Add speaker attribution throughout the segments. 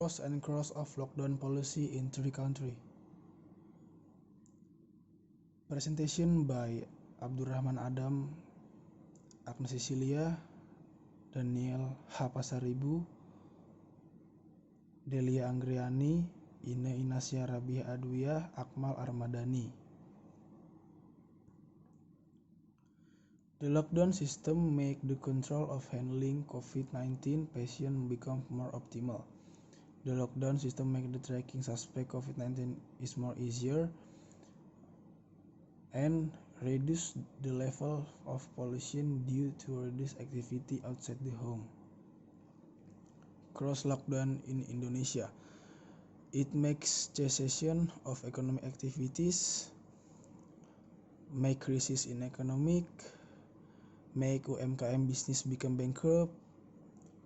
Speaker 1: Pros and cons of lockdown policy in three countries. Presentation by Abdurrahman Adam, Agnes Cecilia, Daniel H. Pasaribu, Delia Anggriani, Ine Inasya Rabiah Adwiyah, Akmal Armadani. The lockdown system make the control of handling COVID-19 patients become more optimal. The lockdown system make the tracking suspect COVID-19 is more easier and reduce the level of pollution due to reduced activity outside the home. Cross lockdown in Indonesia. It makes cessation of economic activities, make crisis in economic, make UMKM business become bankrupt,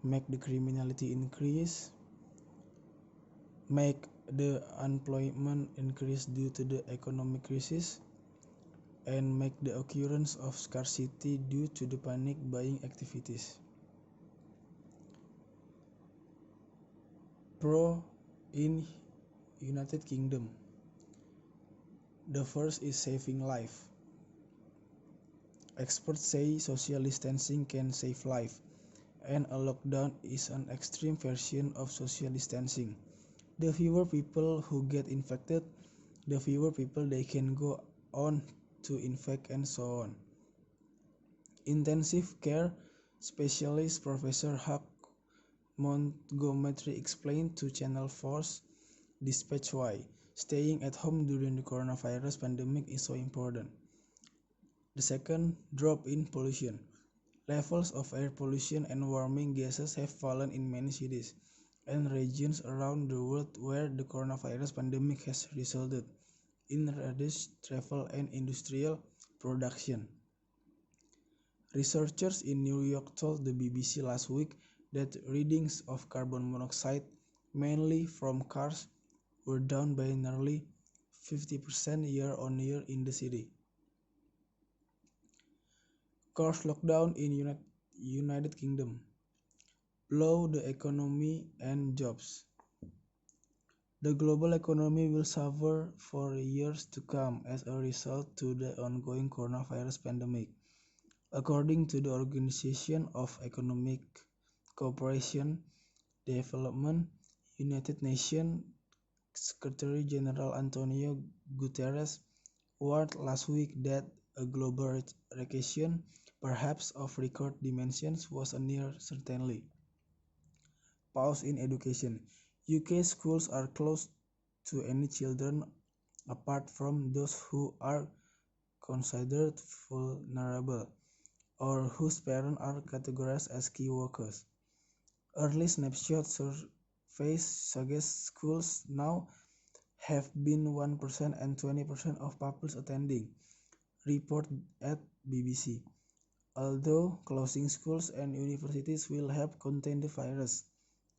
Speaker 1: make the criminality increase, make the unemployment increase due to the economic crisis, and make the occurrence of scarcity due to the panic buying activities. Pro in United Kingdom. The first is saving life. Experts say social distancing can save life, and a lockdown is an extreme version of social distancing. The fewer people who get infected, the fewer people they can go on to infect and so on. Intensive care specialist Professor Hugh Montgomery explained to Channel 4's Dispatch why staying at home during the coronavirus pandemic is so important. The second, drop in pollution. Levels of air pollution and warming gases have fallen in many cities and regions around the world where the coronavirus pandemic has resulted in reduced travel and industrial production. Researchers in New York told the BBC last week that readings of carbon monoxide, mainly from cars, were down by nearly 50% year-on-year in the city. Course lockdown in United Kingdom. Blow the economy and jobs. The global economy will suffer for years to come as a result to the ongoing coronavirus pandemic. According to the Organization of Economic Cooperation Development, United Nations Secretary General Antonio Guterres warned last week that a global recession, perhaps of record dimensions, was a near certainty. Pause in education. UK schools are closed to any children apart from those who are considered vulnerable or whose parents are categorized as key workers. Early snapshot surveys suggest schools now have been 1% and 20% of pupils attending, report at BBC. Although closing schools and universities will help contain the virus,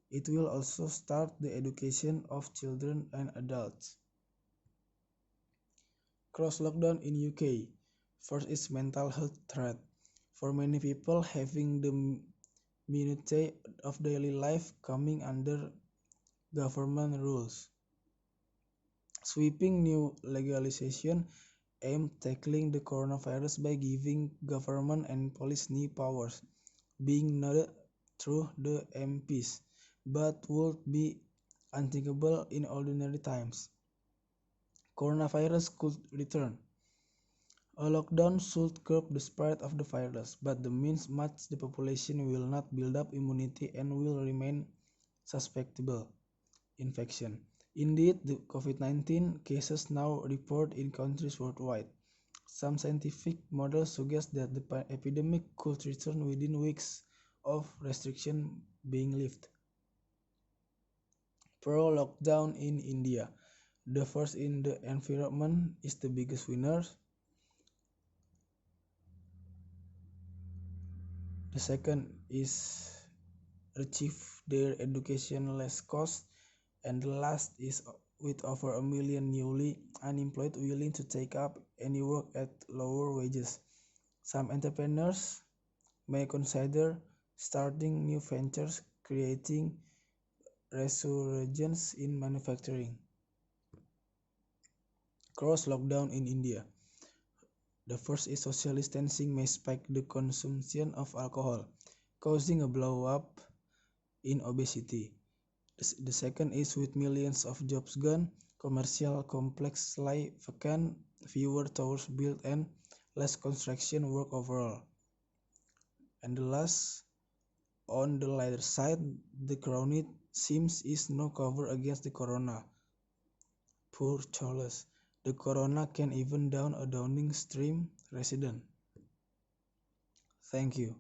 Speaker 1: it will also start the education of children and adults. Cross lockdown in UK. First is mental health threat. For many people, having the minutiae of daily life coming under government rules. Sweeping new legislation aimed tackling the coronavirus by giving government and police new powers, being noted through the MPs, but would be unthinkable in ordinary times. Coronavirus could return. A lockdown should curb the spread of the virus, but the means much the population will not build up immunity and will remain susceptible infection. Indeed, the COVID-19 cases now reported in countries worldwide. Some scientific models suggest that the epidemic could return within weeks of restriction being lifted. Pro-lockdown in India. The first in the environment is the biggest winner. The second is achieve their education less cost, and the last is with over 1 million newly unemployed willing to take up any work at lower wages. Some entrepreneurs may consider starting new ventures, creating resurgence in manufacturing. Cross lockdown in India. The first is social distancing may spike the consumption of alcohol, causing a blow up in obesity. The second is with millions of jobs gone, commercial complexes lie vacant, fewer towers built, and less construction work overall. And the last, on the lighter side, the crowded seems is no cover against the corona. Poor Charles. The corona can even down a Downing Street resident. Thank you.